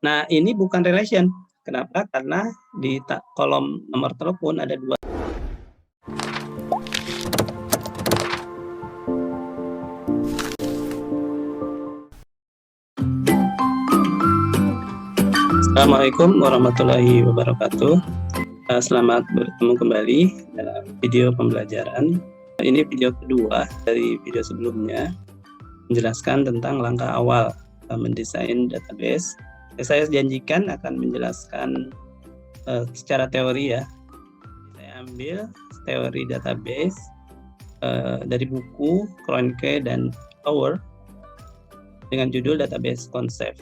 Nah, ini bukan relation. Kenapa? Karena di kolom nomor telepon ada dua. Assalamualaikum warahmatullahi wabarakatuh. Selamat bertemu kembali dalam video pembelajaran. Ini video kedua dari video sebelumnya, menjelaskan tentang langkah awal mendesain database. Saya janjikan akan menjelaskan secara teori ya. Saya ambil teori database dari buku Kroenke dan Auer dengan judul Database Concept.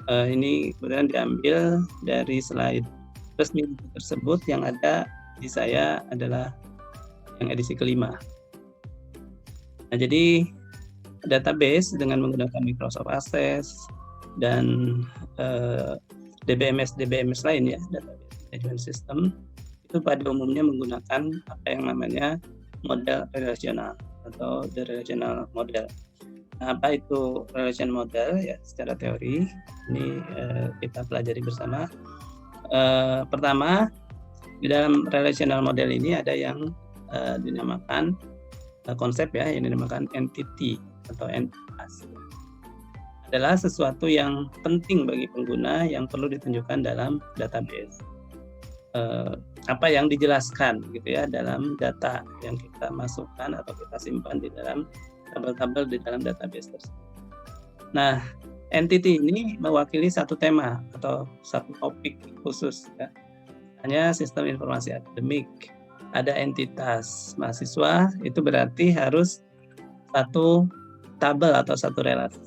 Ini kemudian diambil dari slide resmi tersebut, yang ada di saya adalah yang edisi kelima. Nah, jadi database dengan menggunakan Microsoft Access dan DBMS lain ya, database management system, itu pada umumnya menggunakan apa yang namanya model relasional atau the relational model. Nah, apa itu relation model ya secara teori? Ini kita pelajari bersama. Pertama, di dalam relational model ini ada yang dinamakan konsep ya, yang dinamakan entity atau entitas. Adalah sesuatu yang penting bagi pengguna yang perlu ditunjukkan dalam database. Apa yang dijelaskan gitu ya dalam data yang kita masukkan atau kita simpan di dalam tabel-tabel di dalam database tersebut. Nah, entity ini mewakili satu tema atau satu topik khusus ya. Hanya sistem informasi akademik, ada entitas mahasiswa, itu berarti harus satu tabel atau satu relasi.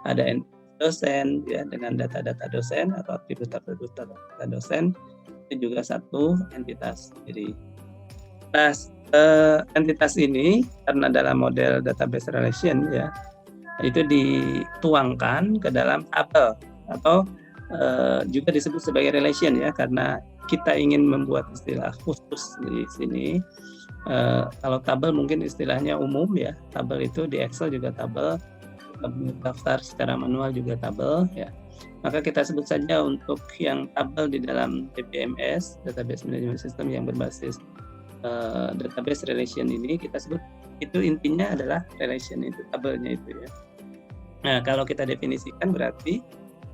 Ada dosen ya, dengan data-data dosen atau atribut-atribut data dosen, itu juga satu entitas. Jadi entitas ini karena dalam model database relation ya, itu dituangkan ke dalam tabel atau juga disebut sebagai relation ya, karena kita ingin membuat istilah khusus di sini. Kalau tabel mungkin istilahnya umum ya, tabel itu di Excel juga tabel, daftar secara manual juga tabel ya. Maka kita sebut saja untuk yang tabel di dalam DBMS, Database Management System, yang berbasis database relation ini, kita sebut itu intinya adalah relation, itu tabelnya itu ya. Nah, kalau kita definisikan berarti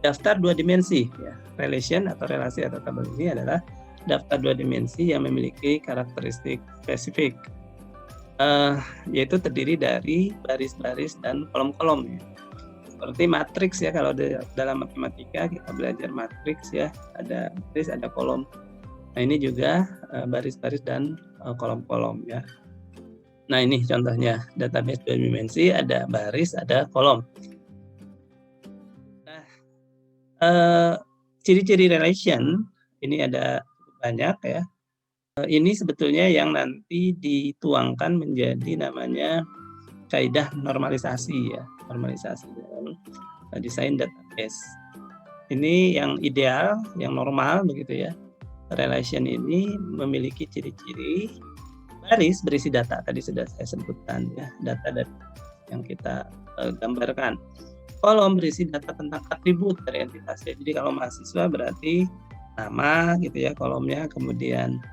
daftar dua dimensi ya. Relation atau relasi atau tabel ini adalah daftar dua dimensi yang memiliki karakteristik spesifik, yaitu terdiri dari baris-baris dan kolom-kolom ya. Seperti matriks ya, kalau dalam matematika kita belajar matriks ya, ada baris ada kolom. Nah, ini juga baris-baris dan kolom-kolom ya. Nah, ini contohnya database dua dimensi, ada baris, ada kolom. Nah, ciri-ciri relation ini ada banyak ya. Ini sebetulnya yang nanti dituangkan menjadi namanya kaidah normalisasi ya, normalisasi dalam desain database. Ini yang ideal, yang normal begitu ya. Relation ini memiliki ciri-ciri baris berisi data, tadi sudah saya sebutkan ya, data dari yang kita gambarkan. Kolom berisi data tentang atribut dari entitasnya. Jadi kalau mahasiswa berarti nama gitu ya kolomnya, kemudian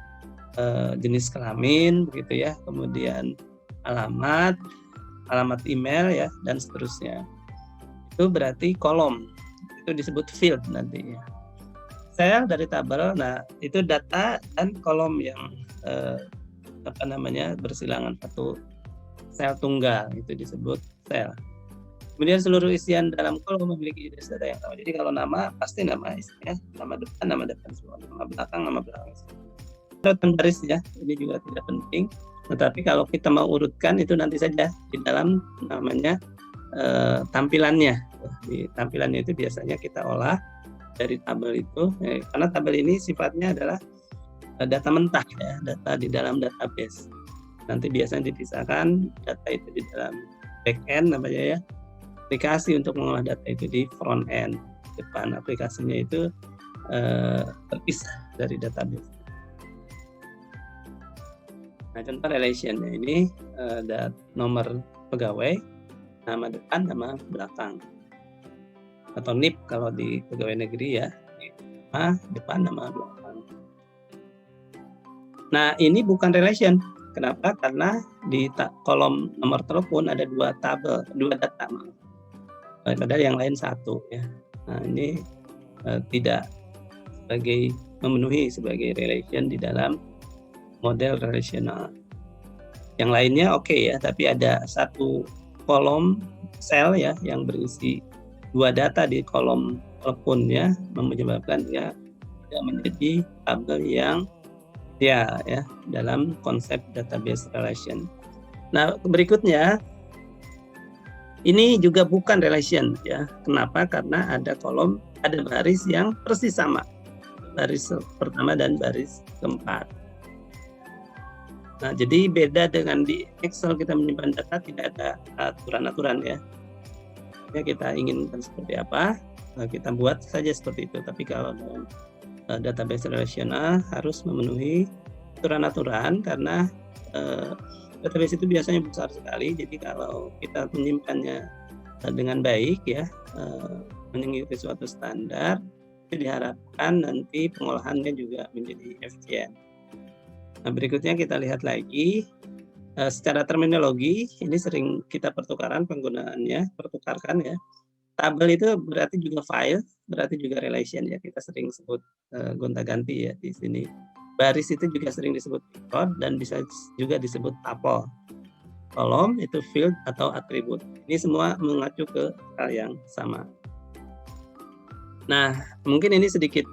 jenis kelamin begitu ya, kemudian alamat email ya, dan seterusnya. Itu berarti kolom, itu disebut field nantinya. Sel dari tabel, nah itu data dan kolom yang bersilangan satu sel tunggal, itu disebut sel. Kemudian seluruh isian dalam kolom memiliki jenis data yang sama. Jadi kalau nama pasti nama isinya, nama depan semua, nama belakang semua. Dan baris ya, ini juga tidak penting. Tetapi kalau kita mau urutkan itu nanti saja di dalam namanya tampilannya. Di tampilannya itu biasanya kita olah dari tabel itu, karena tabel ini sifatnya adalah data mentah ya, data di dalam database. Nanti biasanya dipisahkan data itu di dalam back end namanya ya, aplikasi untuk mengolah data itu di front end, depan aplikasinya itu terpisah dari database. Nah, contoh relationnya ini ada nomor pegawai, nama depan, nama belakang. atau NIP kalau di pegawai negeri ya, nama depan nama belakang. Nah, ini bukan relation. Kenapa? Karena di kolom nomor telepon ada dua data, padahal yang lain satu ya. Nah, ini tidak memenuhi sebagai relation di dalam model relational. Yang lainnya oke ya, tapi ada satu kolom sel ya yang berisi dua data di kolom telepon ya, menyebabkan dia tidak menjadi tabel yang ya dalam konsep database relation. Nah, berikutnya ini juga bukan relation ya. Kenapa? Karena ada baris yang persis sama. Baris pertama dan baris keempat. Nah, jadi beda dengan di Excel kita menyimpan data tidak ada aturan-aturan ya. Ya, kita inginkan seperti apa, kita buat saja seperti itu. Tapi kalau dalam database relational harus memenuhi aturan-aturan karena database itu biasanya besar sekali. Jadi kalau kita menyimpannya dengan baik ya, mengikuti suatu standar, itu diharapkan nanti pengolahannya juga menjadi efisien. Nah, berikutnya kita lihat lagi secara terminologi, ini sering kita pertukarkan ya. Tabel itu berarti juga file, berarti juga relation ya. Kita sering sebut gonta-ganti ya di sini. Baris itu juga sering disebut record dan bisa juga disebut tuple. Kolom itu field atau atribut. Ini semua mengacu ke hal yang sama. Nah, mungkin ini sedikit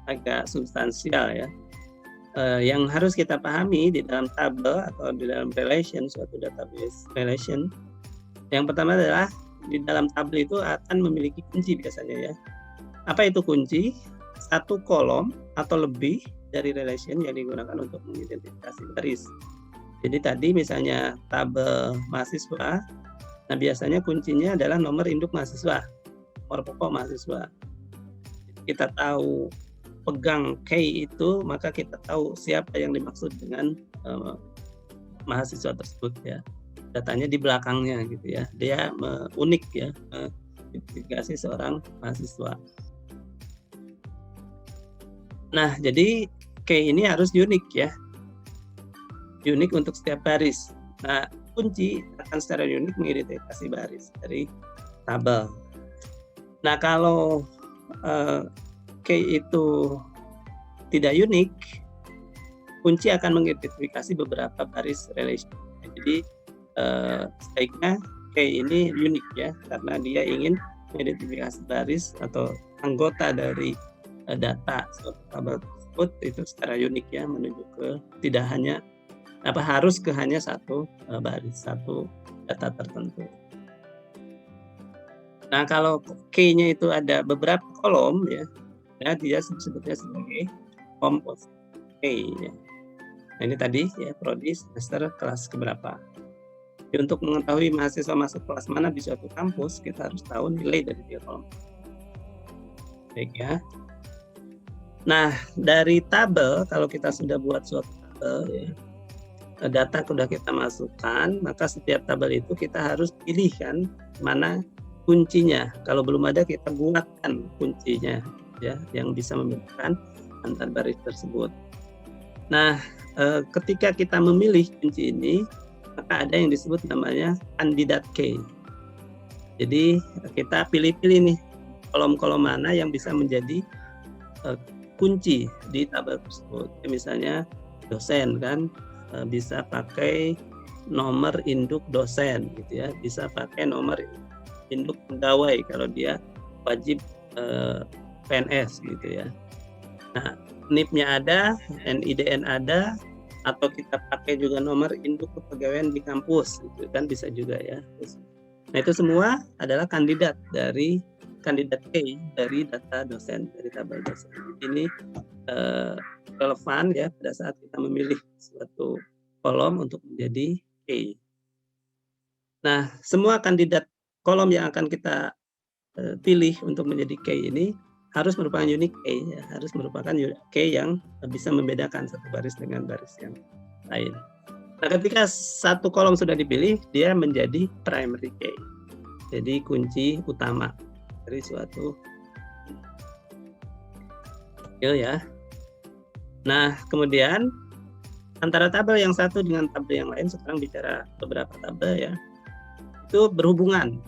agak substansial ya. Yang harus kita pahami di dalam tabel atau di dalam relation, suatu database relation. Yang pertama adalah di dalam tabel itu akan memiliki kunci biasanya ya. Apa itu kunci? Satu kolom atau lebih dari relation yang digunakan untuk mengidentifikasi baris. Jadi tadi misalnya tabel mahasiswa, nah biasanya kuncinya adalah nomor induk mahasiswa, nomor pokok mahasiswa. Kita tahu pegang key itu, maka kita tahu siapa yang dimaksud dengan mahasiswa tersebut ya. Datanya di belakangnya gitu ya. Dia unik ya, identifikasi seorang mahasiswa. Nah, jadi key ini harus unik ya. Unik untuk setiap baris. Nah, kunci akan secara unik mengidentifikasi baris dari tabel. Nah, kalau key itu tidak unik, kunci akan mengidentifikasi beberapa baris relation. Jadi sebaiknya key ini unik ya, karena dia ingin mengidentifikasi baris atau anggota dari data suatu tabel tersebut itu secara unik ya, menuju ke tidak hanya harus ke hanya satu baris, satu data tertentu. Nah, kalau key-nya itu ada beberapa kolom ya, dia sebutnya sebagai composite key ya. Nah, ini tadi ya, prodi semester kelas keberapa. Jadi untuk mengetahui mahasiswa masuk kelas mana di suatu kampus, kita harus tahu nilai dari tiap kolom. Baik ya. Nah, dari tabel, kalau kita sudah buat suatu tabel ya, data sudah kita masukkan, maka setiap tabel itu kita harus pilihkan mana kuncinya. Kalau belum ada, kita buatkan kuncinya ya, yang bisa membedakan antar baris tersebut. Nah, ketika kita memilih kunci ini, maka ada yang disebut namanya kandidat key. Jadi kita pilih-pilih nih kolom-kolom mana yang bisa menjadi kunci di tabel tersebut. Misalnya dosen kan, bisa pakai nomor induk dosen gitu ya, bisa pakai nomor induk pegawai kalau dia wajib PNS gitu ya. Nah, NIP-nya ada, NIDN ada, atau kita pakai juga nomor induk kepegawaian di kampus gitu kan, bisa juga ya. Nah, itu semua adalah kandidat key dari data dosen, dari tabel dosen. Ini relevan ya pada saat kita memilih suatu kolom untuk menjadi key. Nah, semua kandidat kolom yang akan kita pilih untuk menjadi key ini harus merupakan unique key ya, harus merupakan key yang bisa membedakan satu baris dengan baris yang lain. Nah, ketika satu kolom sudah dipilih, dia menjadi primary key. Jadi kunci utama. dari suatu skill ya. Nah, kemudian antara tabel yang satu dengan tabel yang lain, sekarang bicara beberapa tabel ya, itu berhubungan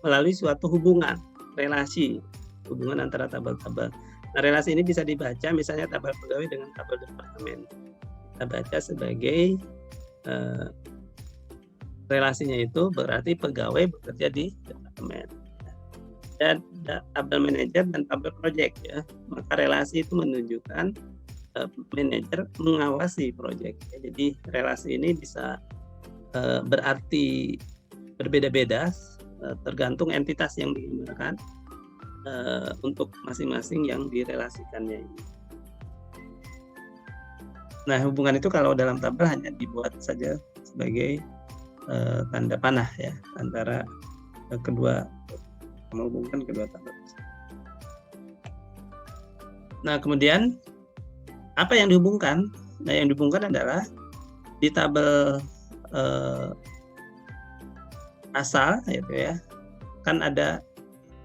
melalui suatu hubungan, relasi, hubungan antara tabel-tabel. Nah, relasi ini bisa dibaca misalnya tabel pegawai dengan tabel departemen. Kita baca sebagai relasinya itu berarti pegawai bekerja di departemen. Dan tabel manajer dan tabel project ya. Maka relasi itu menunjukkan manajer mengawasi proyek. Jadi relasi ini bisa berarti berbeda-beda tergantung entitas yang digunakan untuk masing-masing yang direlasikannya ini. Nah, hubungan itu kalau dalam tabel hanya dibuat saja sebagai tanda panah ya antara kedua, menghubungkan kedua tabel. Nah, kemudian apa yang dihubungkan? Nah, yang dihubungkan adalah di tabel asal, gitu ya. Kan ada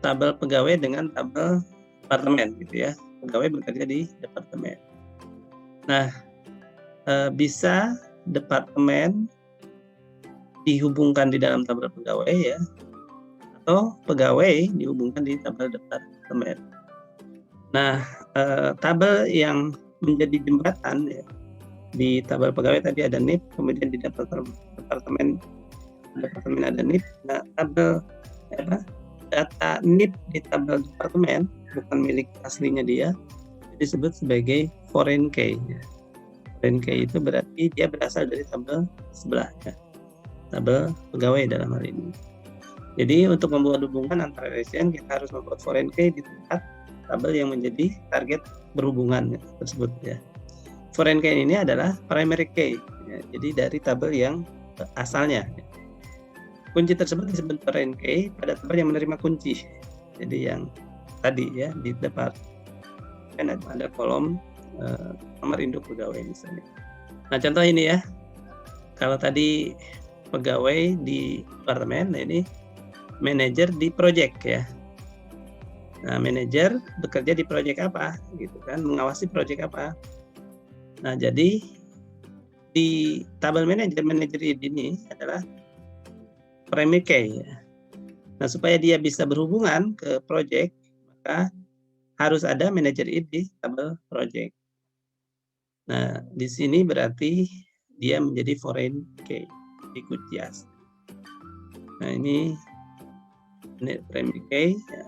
tabel pegawai dengan tabel departemen, gitu ya. Pegawai bekerja di departemen. Nah, bisa departemen dihubungkan di dalam tabel pegawai ya, atau pegawai dihubungkan di tabel departemen. Nah, tabel yang menjadi jembatan ya, di tabel pegawai tadi ada NIP, kemudian di departemen ada NIP. Nah, tabel data NIP di tabel departemen bukan milik aslinya dia, disebut sebagai foreign key. Foreign key itu berarti dia berasal dari tabel sebelah ya, tabel pegawai dalam hal ini. Jadi untuk membuat hubungan antara relation, kita harus membuat foreign key di tempat tabel yang menjadi target berhubungan tersebut ya. Foreign key ini adalah primary key ya, jadi dari tabel yang asalnya. Kunci tersebut disebut foreign key pada tabel yang menerima kunci. Jadi yang tadi ya di depan ada kolom nomor induk pegawai misalnya. Nah, contoh ini ya. Kalau tadi pegawai di departemen, nah ini manajer di project ya. Nah, manajer bekerja di proyek apa, gitu kan? Mengawasi proyek apa? Nah, jadi di tabel manajer ini adalah primary key ya. Nah, supaya dia bisa berhubungan ke proyek, maka harus ada manajer di tabel proyek. Nah, di sini berarti dia menjadi foreign key di kunci asli. Nah, ini primary key ya,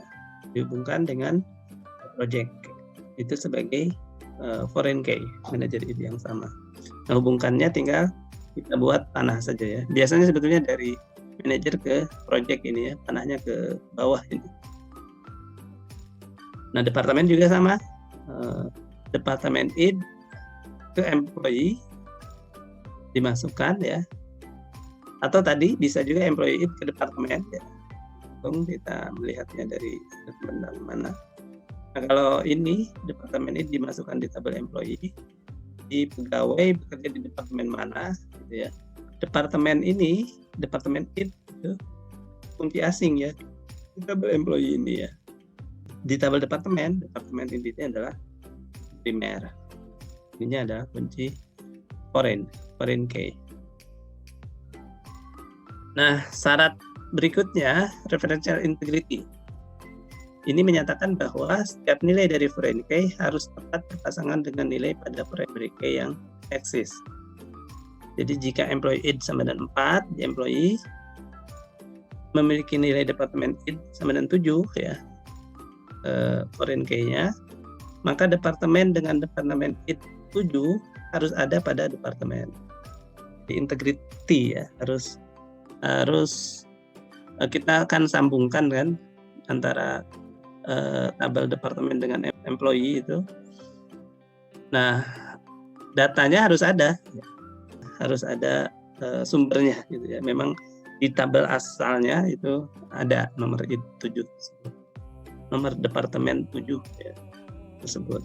dihubungkan dengan project itu sebagai foreign key, manajer ide yang sama. Nah, hubungkannya tinggal kita buat panah saja ya. Biasanya sebetulnya dari manajer ke project ini ya, panahnya ke bawah ini. Nah, departemen juga sama, departemen id ke employee dimasukkan ya, atau tadi bisa juga employee id ke departemen ya. Kita melihatnya dari departemen mana. Nah, kalau ini departemen ini dimasukkan di tabel employee, di pegawai bekerja di departemen mana, gitu ya. Departemen ini, departemen itu kunci asing ya, di tabel employee ini ya. Di tabel departemen ini adalah primer. Ini adalah kunci foreign key. Nah, syarat berikutnya, referential integrity. Ini menyatakan bahwa setiap nilai dari foreign key harus tepat berpasangan dengan nilai pada primary key yang eksis. Jadi jika employee id sama dengan 4, di employee memiliki nilai departemen id sama dengan 7 ya, foreign key-nya, maka departemen dengan departemen id 7 harus ada pada departemen. Di integrity ya, harus kita akan sambungkan kan antara tabel departemen dengan employee itu. Nah, datanya harus ada sumbernya gitu ya. Memang di tabel asalnya itu ada nomor id 7 tersebut, nomor departemen 7 ya, tersebut.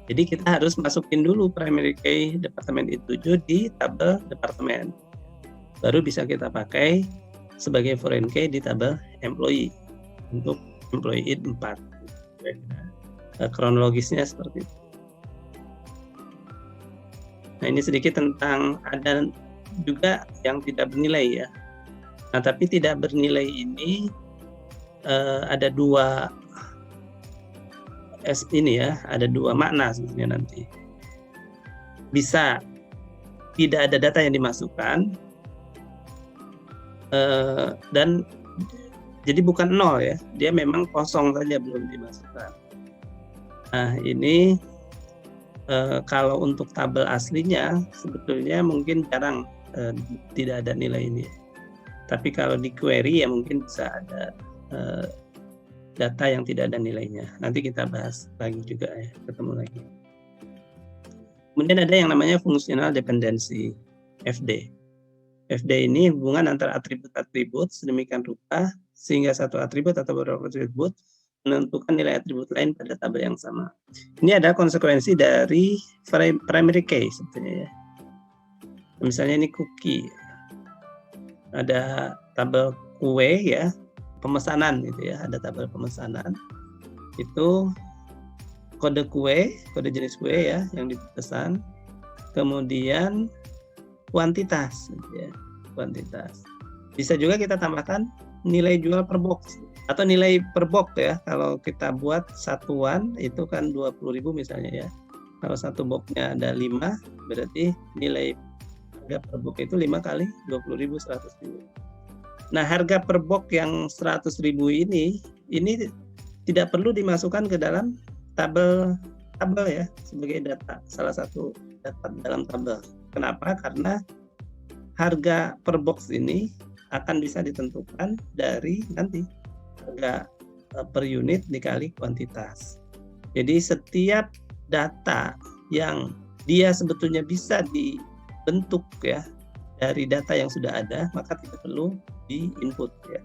Jadi kita harus masukin dulu primary key departemen id 7 di tabel departemen. Baru bisa kita pakai sebagai foreign key di tabel employee untuk employee id 4. Kronologisnya seperti itu. Nah, ini sedikit tentang ada juga yang tidak bernilai ya. Nah, tapi tidak bernilai ini ada dua ada dua makna sebenarnya nanti. Bisa tidak ada data yang dimasukkan dan jadi bukan 0 ya, dia memang kosong saja belum dimasukkan. Nah, ini kalau untuk tabel aslinya sebetulnya mungkin jarang tidak ada nilai ini. Tapi kalau di query ya mungkin bisa ada data yang tidak ada nilainya. Nanti kita bahas lagi juga ya, ketemu lagi. Kemudian ada yang namanya functional dependency, FD. FD ini hubungan antara atribut-atribut sedemikian rupa sehingga satu atribut atau beberapa atribut menentukan nilai atribut lain pada tabel yang sama. Ini ada konsekuensi dari primary key sebetulnya ya. Misalnya ini cookie, ada tabel kue ya, pemesanan gitu ya, ada tabel pemesanan. Itu kode kue, kode jenis kue ya yang dipesan. Kemudian kuantitas gitu ya, kuantitas. Bisa juga kita tambahkan nilai jual per box atau nilai per box ya. Kalau kita buat satuan itu kan 20.000 misalnya ya. Kalau satu boxnya ada 5, berarti nilai harga per box itu 5 kali 20.000, 100.000. Nah, harga per box yang 100.000 ini tidak perlu dimasukkan ke dalam tabel ya sebagai data, salah satu data dalam tabel. Kenapa? Karena harga per box ini akan bisa ditentukan dari nanti harga per unit dikali kuantitas. Jadi setiap data yang dia sebetulnya bisa dibentuk ya dari data yang sudah ada, maka tidak perlu di input ya.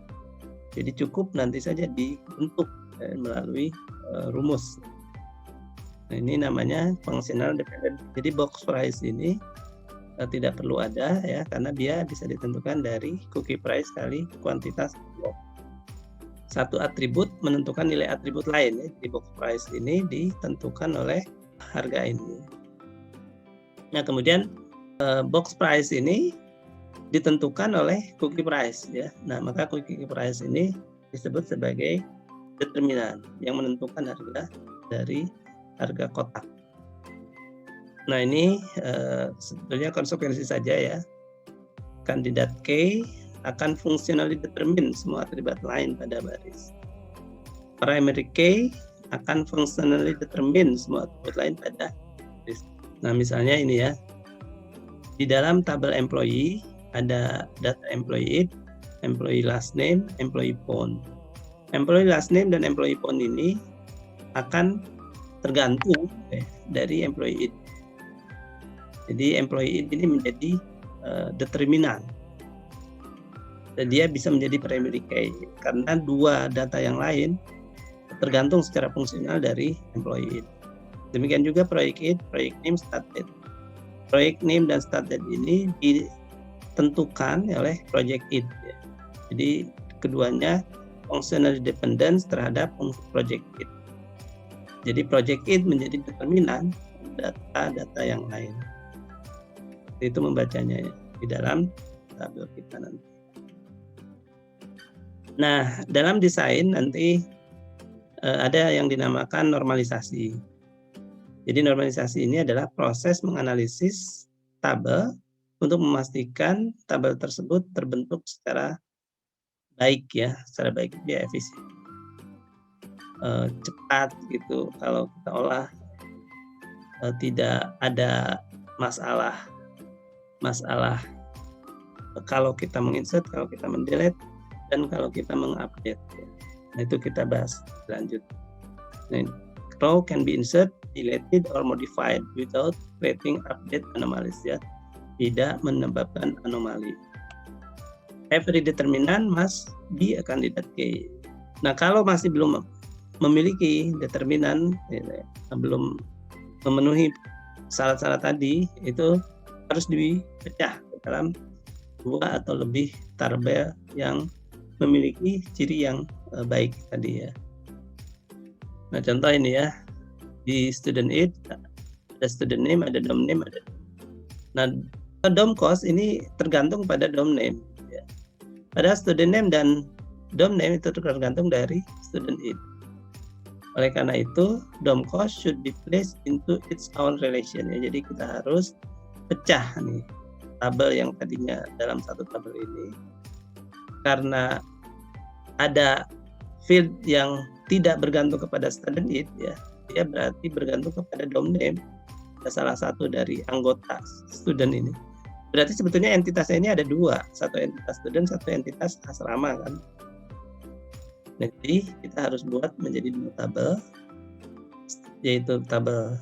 Jadi cukup nanti saja dibentuk melalui rumus. Nah, ini namanya functional dependent. Jadi box price ini tidak perlu ada ya, karena dia bisa ditentukan dari cookie price kali kuantitas box. Satu atribut menentukan nilai atribut lain ya. Jadi box price ini ditentukan oleh harga ini. Nah, kemudian box price ini ditentukan oleh cookie price ya. Nah, maka cookie price ini disebut sebagai determinan yang menentukan harga dari harga kotak. Nah, ini sebetulnya konsekuensi saja ya. Kandidat K akan functionally determine semua atribut lain pada baris. Primary K akan functionally determine semua atribut lain pada baris. Nah, misalnya ini ya. Di dalam tabel employee ada data employee id, employee last name, employee phone. Employee last name dan employee phone ini akan tergantung dari employee id. Jadi employee id ini menjadi determinan. Dan dia bisa menjadi primary key karena dua data yang lain tergantung secara fungsional dari employee id. Demikian juga project id, project name, start date. Project name dan start date ini ditentukan oleh project id. Jadi keduanya functional dependence terhadap project id. Jadi project id menjadi determinan data-data yang lain. Itu membacanya ya, di dalam tabel kita nanti. Nah, dalam desain nanti ada yang dinamakan normalisasi. Jadi normalisasi ini adalah proses menganalisis tabel untuk memastikan tabel tersebut terbentuk secara baik ya, secara baik dia efisien, cepat gitu. Kalau kita olah tidak ada masalah kalau kita menginsert, kalau kita mendelete, dan kalau kita mengupdate. Nah, itu kita bahas lanjut. Nah, row can be insert, deleted, or modified without creating update anomalies ya. Tidak menyebabkan anomali. Every determinant must be a candidate key. Nah, kalau masih belum memiliki determinan, belum memenuhi syarat-syarat tadi, itu harus dipecah ke dalam 2 atau lebih tabel yang memiliki ciri yang baik tadi ya. Nah, contoh ini ya, di student id ada student name, ada dom name, ada. Nah, dom cost ini tergantung pada dom name ya. Pada student name dan dom name itu tergantung dari student id. Oleh karena itu, dom cost should be placed into its own relation ya. Jadi kita harus pecah nih tabel yang tadinya dalam satu tabel ini, karena ada field yang tidak bergantung kepada student id ya, dia berarti bergantung kepada dom name, salah satu dari anggota student ini. Berarti sebetulnya entitasnya ini ada dua, satu entitas student, satu entitas asrama kan. Jadi kita harus buat menjadi dua tabel, yaitu tabel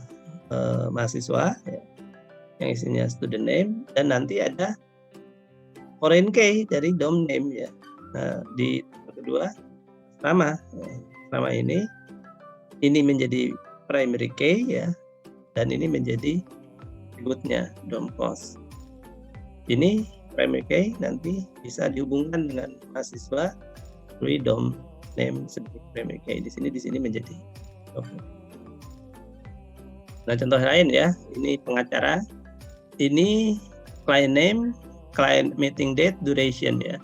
mahasiswa ya, yang isinya student name, dan nanti ada foreign key dari dom name ya. Nah, di kedua asrama, asrama ini menjadi primary key ya, dan ini menjadi atributnya dom cost. Ini primary key nanti bisa dihubungkan dengan mahasiswa melalui dom name sebagai primary key. Di sini menjadi dom. Nah, contoh lain ya, ini pengacara, ini client name, client meeting date, duration ya.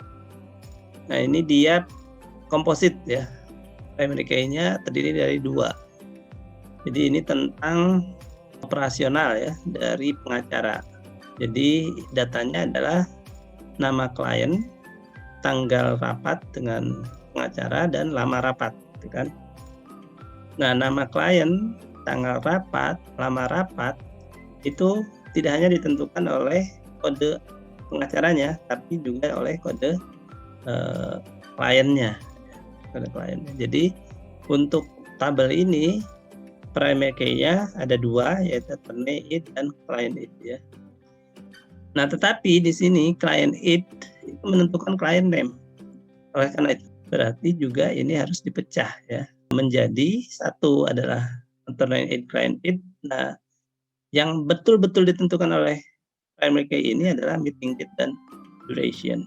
Nah, ini dia komposit ya, primary key-nya terdiri dari dua. Jadi ini tentang operasional ya dari pengacara. Jadi datanya adalah nama klien, tanggal rapat dengan pengacara, dan lama rapat, gitu kan. Nah, nama klien, tanggal rapat, lama rapat itu tidak hanya ditentukan oleh kode pengacaranya, tapi juga oleh kode kliennya. Jadi untuk tabel ini primary key-nya ada dua, yaitu attorney id dan client id ya. Nah, tetapi di sini client id itu menentukan client name. Oleh karena itu berarti juga ini harus dipecah ya, menjadi satu adalah attorney id, client id. Nah, yang betul-betul ditentukan oleh primary key ini adalah meeting date dan duration.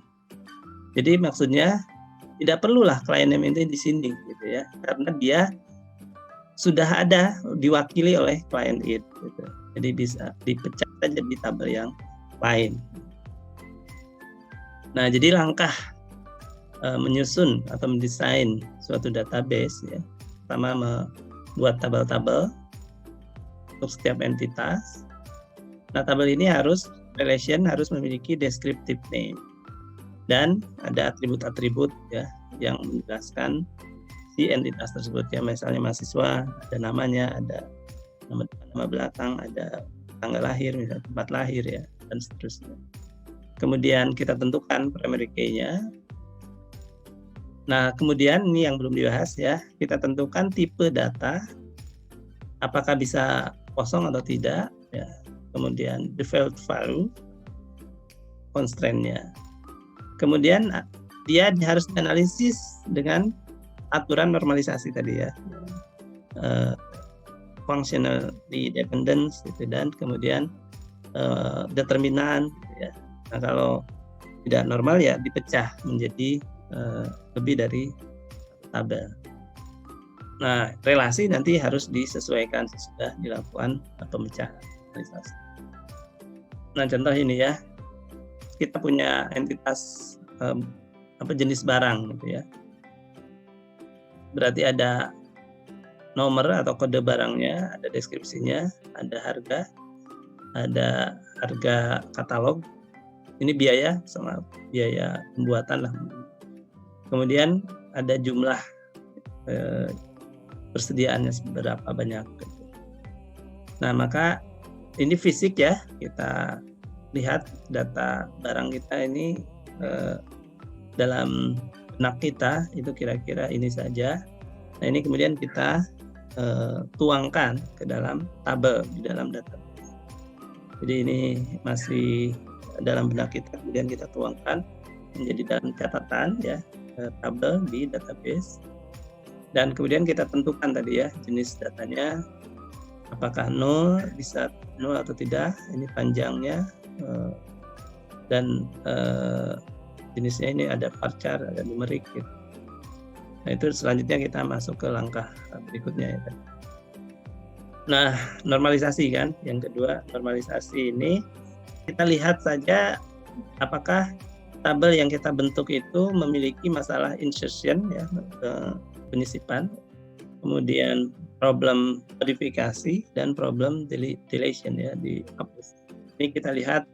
Jadi maksudnya tidak perlulah client name itu di sini gitu ya, karena dia sudah ada diwakili oleh client id gitu. Jadi bisa dipecah saja di tabel yang lain. Nah, jadi langkah menyusun atau mendesain suatu database ya, pertama membuat tabel-tabel untuk setiap entitas. Nah, tabel ini harus memiliki descriptive name dan ada atribut-atribut ya yang menjelaskan si entitas tersebut ya. Misalnya mahasiswa ada namanya, ada nama belakang, ada tanggal lahir, misalnya tempat lahir ya, dan seterusnya. Kemudian kita tentukan primary key-nya. Nah, kemudian ini yang belum dibahas ya, kita tentukan tipe data, apakah bisa kosong atau tidak ya. Kemudian default value, constraint-nya. Kemudian dia harus dianalisis dengan aturan normalisasi tadi ya, functional dependence gitu, dan kemudian determinan gitu ya. Nah, kalau tidak normal ya dipecah menjadi lebih dari tabel. Nah, relasi nanti harus disesuaikan sesudah dilakukan pemecahan normalisasi. Nah, contoh ini ya, kita punya entitas jenis barang gitu ya. Berarti ada nomor atau kode barangnya, ada deskripsinya, ada harga katalog. Ini biaya sama biaya pembuatan lah. Kemudian ada jumlah persediaannya seberapa banyak. Nah, maka ini fisik ya, kita lihat data barang kita ini dalam benak kita itu kira-kira ini saja. Nah, ini kemudian kita tuangkan ke dalam tabel di dalam data. Jadi ini masih dalam benak kita, kemudian kita tuangkan menjadi dalam catatan ya, tabel di database. Dan kemudian kita tentukan tadi ya jenis datanya, apakah 0, bisa 0 atau tidak, ini panjangnya, dan jenisnya ini ada varchar, ada numerik gitu. Nah itu selanjutnya kita masuk ke langkah berikutnya ya. Nah normalisasi kan, yang kedua normalisasi ini kita lihat saja apakah tabel yang kita bentuk itu memiliki masalah insertion ya, penyisipan, kemudian problem modifikasi dan problem deletion ya, dihapus. Ini kita lihat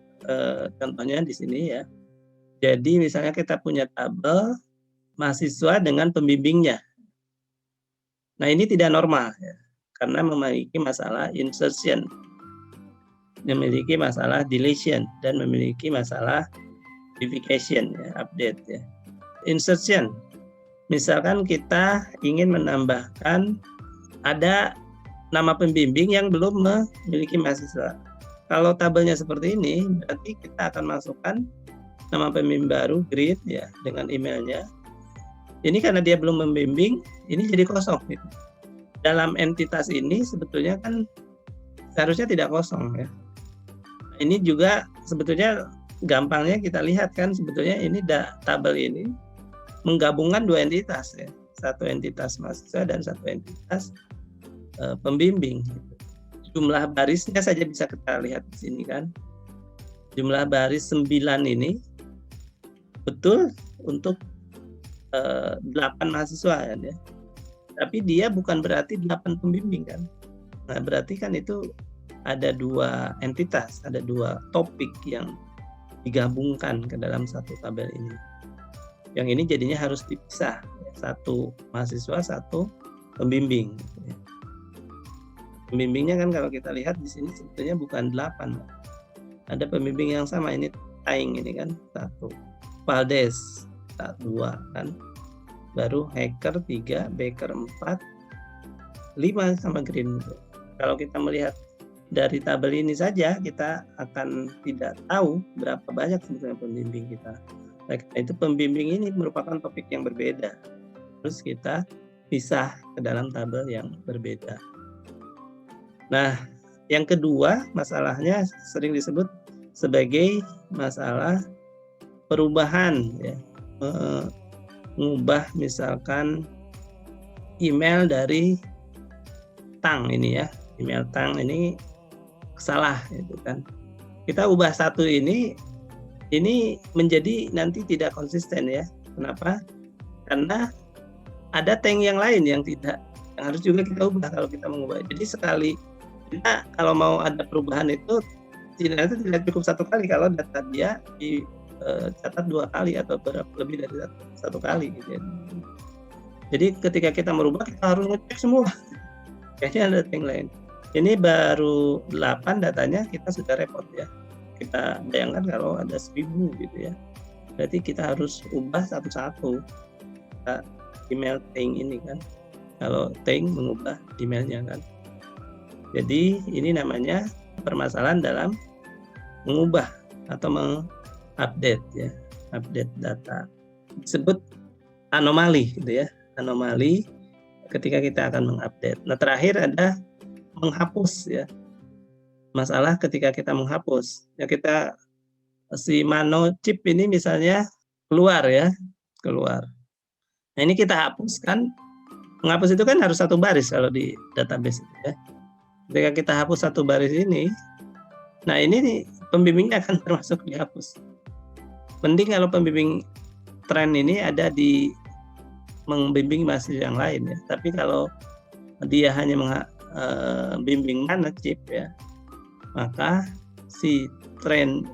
contohnya di sini ya. Jadi misalnya kita punya tabel mahasiswa dengan pembimbingnya. Nah ini tidak normal ya, karena memiliki masalah insertion, memiliki masalah deletion, dan memiliki masalah modification ya, update ya. Insertion, misalkan kita ingin menambahkan ada nama pembimbing yang belum memiliki mahasiswa. Kalau tabelnya seperti ini, berarti kita akan masukkan nama pembimbing baru, grade ya, dengan emailnya. Ini karena dia belum membimbing, ini jadi kosong. Gitu. Dalam entitas ini sebetulnya kan seharusnya tidak kosong ya. Ini juga sebetulnya gampangnya kita lihat kan, sebetulnya ini tabel ini menggabungkan dua entitas ya, satu entitas mahasiswa dan satu entitas pembimbing. Jumlah barisnya saja bisa kita lihat di sini kan. Jumlah baris 9 ini betul untuk 8 mahasiswa kan ya. Tapi dia bukan berarti 8 pembimbing kan. Nah, berarti kan itu ada dua entitas, ada dua topik yang digabungkan ke dalam satu tabel ini. Yang ini jadinya harus dipisah, satu mahasiswa, satu pembimbing. Pembimbingnya kan kalau kita lihat di sini sebetulnya bukan 8. Ada pembimbing yang sama, ini Taing ini kan 1. Valdes 2 kan. Baru Hacker 3, Baker 4, 5 sama Green. Kalau kita melihat dari tabel ini saja kita akan tidak tahu berapa banyak sebetulnya pembimbing kita. Nah, itu pembimbing ini merupakan topik yang berbeda. Terus kita pisah ke dalam tabel yang berbeda. Nah, yang kedua masalahnya sering disebut sebagai masalah perubahan ya. Mengubah misalkan email dari Tang ini ya. Email Tang ini salah itu kan. Kita ubah satu ini menjadi nanti tidak konsisten ya. Kenapa? Karena ada tag yang lain yang harus juga kita ubah kalau kita mengubah. Jadi sekali kita kalau mau ada perubahan itu tidak cukup satu kali, kalau data dia dicatat 2 kali atau lebih dari 1 kali gitu ya. Jadi ketika kita merubah kita harus ngecek semua. Kayaknya ada tag lain. Ini baru 8 datanya kita sudah repot ya. Kita bayangkan kalau ada 1000 gitu ya. Berarti kita harus ubah satu-satu email Ting ini kan. Kalau Ting mengubah emailnya kan. Jadi ini namanya permasalahan dalam mengubah atau mengupdate ya, update data. Disebut anomali gitu ya. Anomali ketika kita akan mengupdate. Nah, terakhir ada menghapus ya. Masalah ketika kita menghapus. Ya kita si Mano chip ini misalnya keluar. Nah, ini kita hapuskan. Menghapus itu kan harus satu baris kalau di database itu ya. Ketika kita hapus satu baris ini, nah ini pembimbingnya akan termasuk dihapus. Mending kalau pembimbing tren ini ada di membimbing mahasiswa yang lain ya. Tapi kalau dia hanya membimbing mana chip ya, maka si tren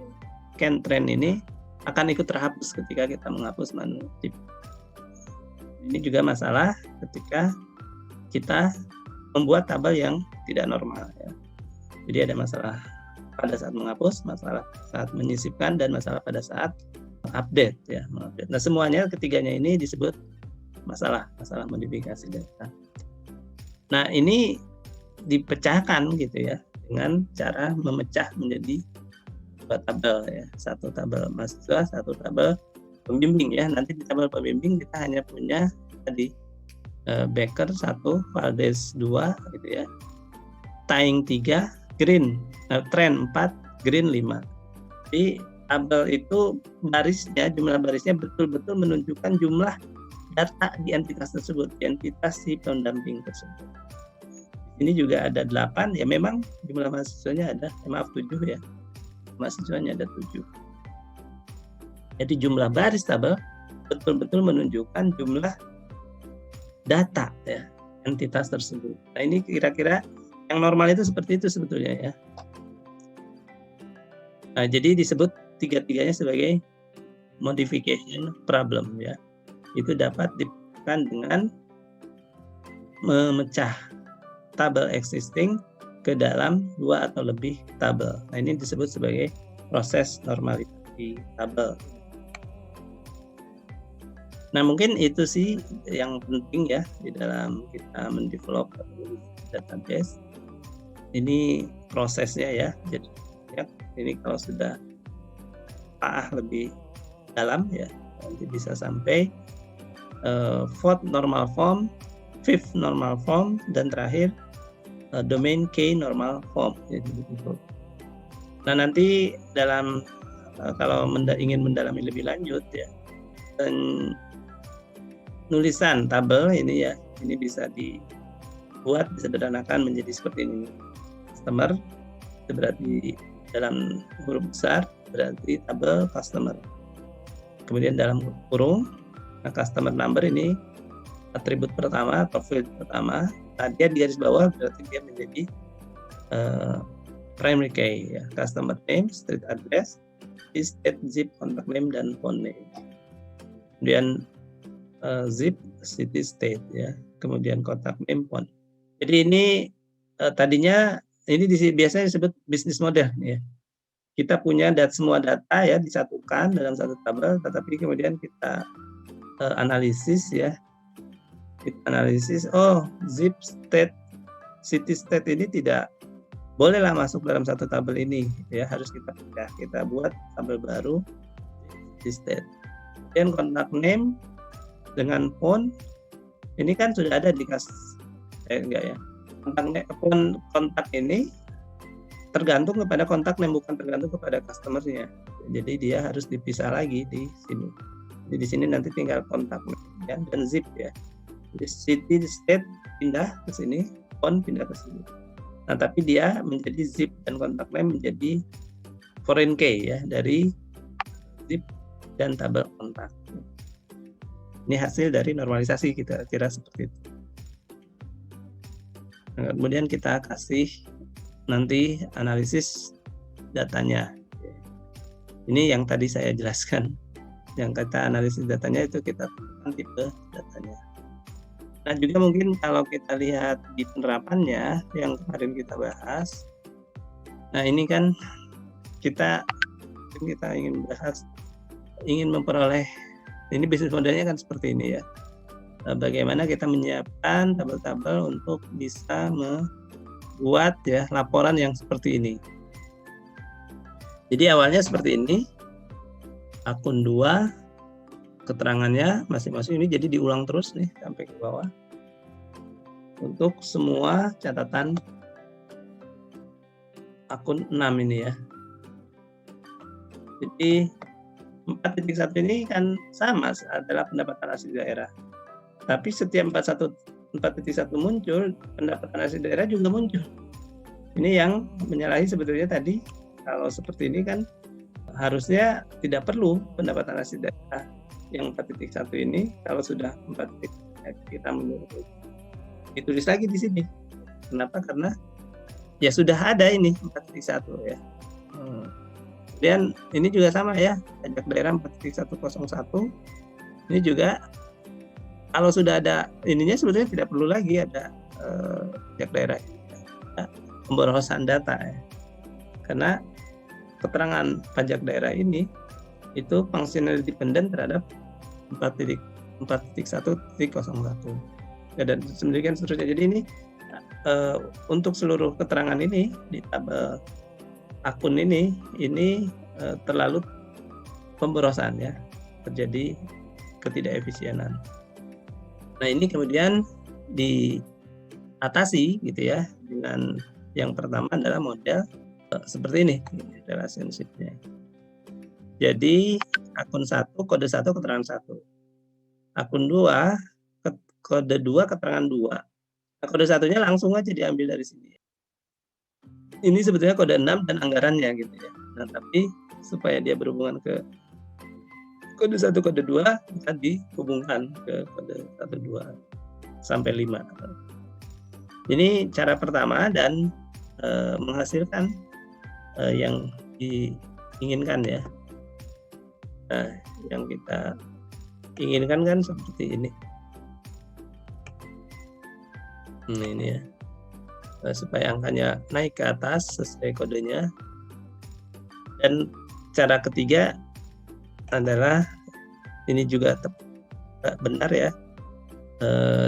ini akan ikut terhapus ketika kita menghapus mana chip. Ini juga masalah ketika kita membuat tabel yang tidak normal ya. Jadi ada masalah pada saat menghapus, masalah saat menyisipkan, dan masalah pada saat update ya. Nah, semuanya ketiganya ini disebut masalah modifikasi data. Nah, ini dipecahkan gitu ya dengan cara memecah menjadi 2 tabel ya. Satu tabel mahasiswa, satu tabel pembimbing ya. Nanti di tabel pembimbing kita hanya punya tadi Baker 1, Valdes 2 gitu ya. Taing 3, Green, Tren 4, Green 5. Jadi tabel itu barisnya, jumlah barisnya betul-betul menunjukkan jumlah data di entitas tersebut, di entitas si pendamping tersebut. Ini juga ada 8, ya memang jumlah mahasiswanya ada, maaf 7 ya, mahasiswanya ada 7. Jadi jumlah baris tabel betul-betul menunjukkan jumlah data ya, entitas tersebut. Nah ini kira-kira yang normal itu seperti itu sebetulnya ya. Nah jadi disebut tiga-tiganya sebagai modification problem ya. Itu dapat dilakukan dengan memecah tabel existing ke dalam 2 atau lebih tabel. Nah ini disebut sebagai proses normalisasi tabel. Nah mungkin itu sih yang penting ya di dalam kita mendevelop database. Ini prosesnya ya. Jadi ya, ini kalau sudah lebih dalam ya, nanti bisa sampai fourth normal form, fifth normal form, dan terakhir domain K normal form. Nah nanti dalam kalau ingin mendalami lebih lanjut ya, dan nulisan tabel ini ya, ini bisa dibuat disederhanakan menjadi seperti ini. Customer itu berarti dalam huruf besar berarti tabel customer. Kemudian dalam kurung, nah customer number ini atribut pertama atau field pertama. Nah, dia di garis bawah berarti dia menjadi primary key ya. Customer name, street address, state, zip, contact name, dan phone name. Kemudian zip, city, state ya. Kemudian contact name, phone. Jadi ini tadinya ini biasanya disebut business model ya. Kita punya semua data ya disatukan dalam satu tabel, tetapi kemudian kita analisis ya. Kita analisis, oh zip, state, city, state ini tidak bolehlah masuk dalam satu tabel ini ya, harus kita buat tabel baru city, state. Kemudian contact name dengan phone ini kan sudah ada di enggak ya. Kontak ini tergantung kepada kontak name, bukan tergantung kepada customer-nya. Jadi dia harus dipisah lagi di sini. Jadi di sini nanti tinggal kontak name ya, dan zip ya. Jadi city, state pindah ke sini, phone pindah ke sini. Nah tapi dia menjadi zip dan kontak name menjadi foreign key ya, dari zip dan tabel kontak. Ini hasil dari normalisasi, kita kira seperti itu. Nah, kemudian kita kasih nanti analisis datanya. Ini yang tadi saya jelaskan. Yang kita analisis datanya itu kita tentukan tipe datanya. Nah juga mungkin kalau kita lihat di penerapannya yang kemarin kita bahas. Nah ini kan kita ingin bahas, ingin memperoleh, ini bisnis modelnya kan seperti ini ya. Bagaimana kita menyiapkan tabel-tabel untuk bisa membuat ya laporan yang seperti ini. Jadi awalnya seperti ini, akun 2, keterangannya masing-masing ini jadi diulang terus nih sampai ke bawah untuk semua catatan akun 6 ini ya. Jadi 4.1 ini kan sama adalah pendapatan asli daerah. Tapi setiap 4.1 muncul, pendapatan asli daerah juga muncul. Ini yang menyalahi sebetulnya tadi, kalau seperti ini kan harusnya tidak perlu pendapatan asli daerah yang 4.1 ini. Kalau sudah 4.1 kita menurut ditulis lagi di sini. Kenapa? Karena ya sudah ada ini 4.1 ya. Kemudian ini juga sama ya, pajak daerah 4.101. Ini juga kalau sudah ada ininya sebetulnya tidak perlu lagi ada pajak daerah, pemborosan data ya. Karena keterangan pajak daerah ini itu functional dependent terhadap 4.1.01 dan demikian seterusnya. Jadi ini untuk seluruh keterangan ini di tabel akun ini terlalu pemborosan ya, terjadi ketidakefisienan. Nah ini kemudian diatasi gitu ya dengan yang pertama adalah model seperti ini relationship-nya. Jadi akun 1 kode 1 keterangan 1. Akun 2 kode 2 keterangan 2. Nah, kode 1-nya langsung aja diambil dari sini. Ini sebetulnya kode 6 dan anggarannya gitu ya. Nah, tapi supaya dia berhubungan ke kode 1 kode 2 bisa dihubungkan ke kode 1 2 sampai 5. Ini cara pertama dan menghasilkan yang diinginkan ya. Nah, yang kita inginkan kan seperti ini. Nah, ini ya. Supaya angkanya naik ke atas sesuai kodenya. Dan cara ketiga adalah ini juga benar ya,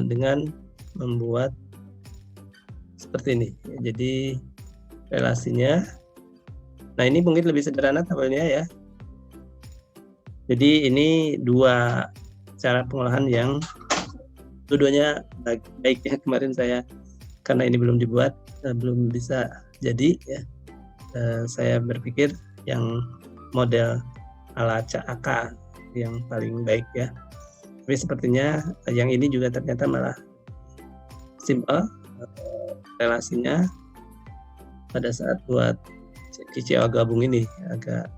dengan membuat seperti ini. Jadi relasinya, nah ini mungkin lebih sederhana tabelnya ya. Jadi ini dua cara pengolahan yang dua-duanya baik ya. Kemarin saya karena ini belum dibuat, belum bisa jadi ya. Saya berpikir yang model ala CAK yang paling baik ya. Tapi sepertinya yang ini juga ternyata malah simple relasinya pada saat buat CA gabung ini agak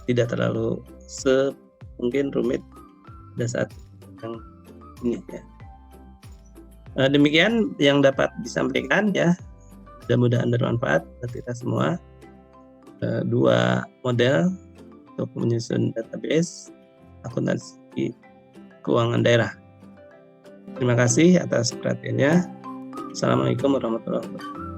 tidak terlalu mungkin rumit pada saat yang ini ya. Demikian yang dapat disampaikan ya. Mudah-mudahan bermanfaat buat kita semua. Dua model untuk menyusun database akuntansi keuangan daerah. Terima kasih atas perhatiannya. Assalamualaikum warahmatullahi wabarakatuh.